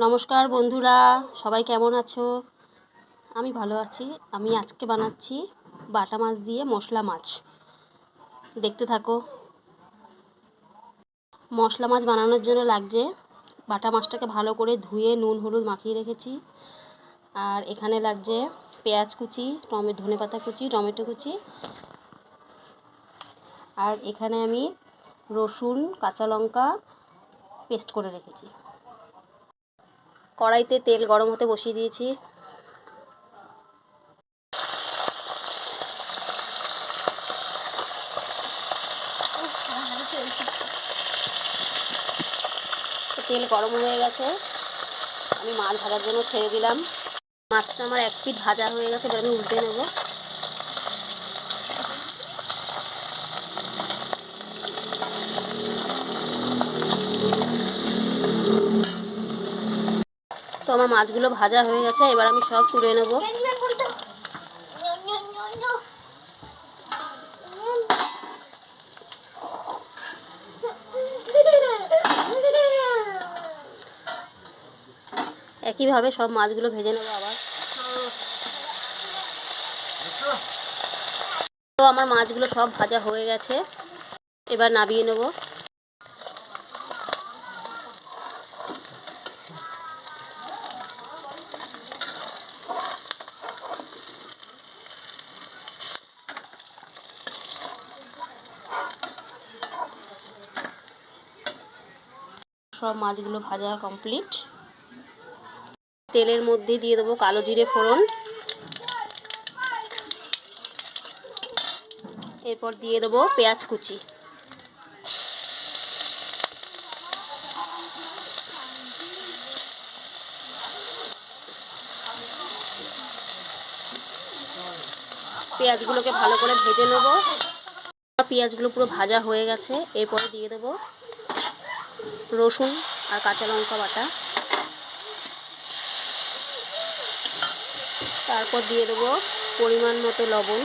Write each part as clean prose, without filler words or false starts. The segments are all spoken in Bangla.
নমস্কার বন্ধুরা, সবাই কেমন আছো? আমি ভালো আছি। আমি আজকে বানাচ্ছি বাটা মাছ দিয়ে মশলা মাছ। দেখতে থাকো। মশলা মাছ বানানোর জন্য লাগছে বাটা মাছটাকে ভালো করে ধুয়ে নুন হলুদ মাখিয়ে রেখেছি। আর এখানে লাগছে পেঁয়াজ কুচি, ধনেপাতা কুচি, টমেটো কুচি। আর এখানে আমি রসুন কাঁচা লঙ্কা পেস্ট করে রেখেছি। কড়াইতে তেল গরম হতে বসিয়ে দিয়েছি। তেল গরম হয়ে গেছে, আমি মাছ ভাজার জন্য ছেড়ে দিলাম। মাছটা আমার এক পিঠ ভাজা হয়ে গেছে, এবার আমি উল্টে নেব। তো আমার মাছগুলো ভাজা হয়ে গেছে, এবার আমি সব তুলে নেব। একইভাবে সব মাছগুলো ভেজে নেব আবার। তো আমার মাছগুলো সব ভাজা হয়ে গেছে, এবার নামিয়ে নেব। সব মাছগুলো ভাজা কমপ্লিট। তেলের মধ্যে দিয়ে দেবো কালো জিরে ফোড়ন, এরপর দিয়ে দেবো পেঁয়াজ কুচি। পেঁয়াজগুলোকে ভালো করে ভেজে নেব। পেঁয়াজগুলো পুরো ভাজা হয়ে গেছে, এরপরে দিয়ে দেবো রসুন আর কাঁচা লঙ্কা বাটা। তারপর দিয়ে দেবো পরিমাণ মতো লবণ,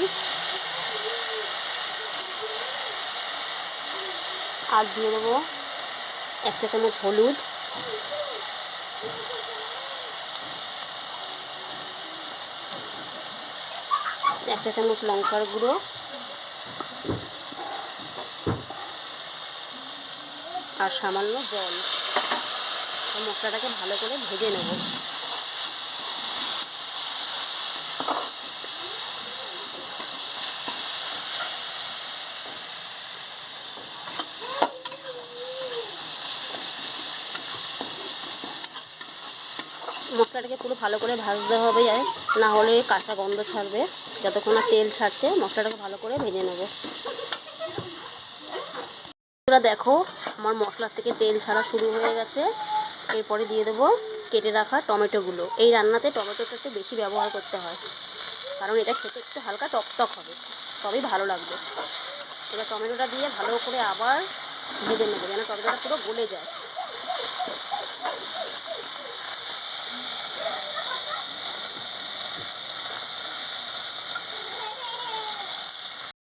আর দিয়ে দেবো 1 চা চামচ হলুদ, এক চা চামচ লঙ্কার গুঁড়ো, আর সামান্য জল। মশলাটাকে ভালো করে ভেজে নেব। মশলাটাকে পুরো ভালো করে ভাজতে হবে, না হলে কাঁচা গন্ধ ছাড়বে। যতক্ষণ না তেল ছাড়ছে মশলাটাকে ভালো করে ভেজে নেব। তোমরা দেখো আমার মশলার থেকে তেল ছাড়া শুরু হয়ে গেছে। এরপরে দিয়ে দেবো কেটে রাখা টমেটোগুলো। এই রান্নাতে টমেটোটা একটু বেশি ব্যবহার করতে হয়, কারণ এটা খেতে একটু হালকা টকটক হবে, তবেই ভালো লাগবে। এবার টমেটোটা দিয়ে ভালো করে আবার ভেজে নেবো, যেন টমেটোটা পুরো গলে যায়।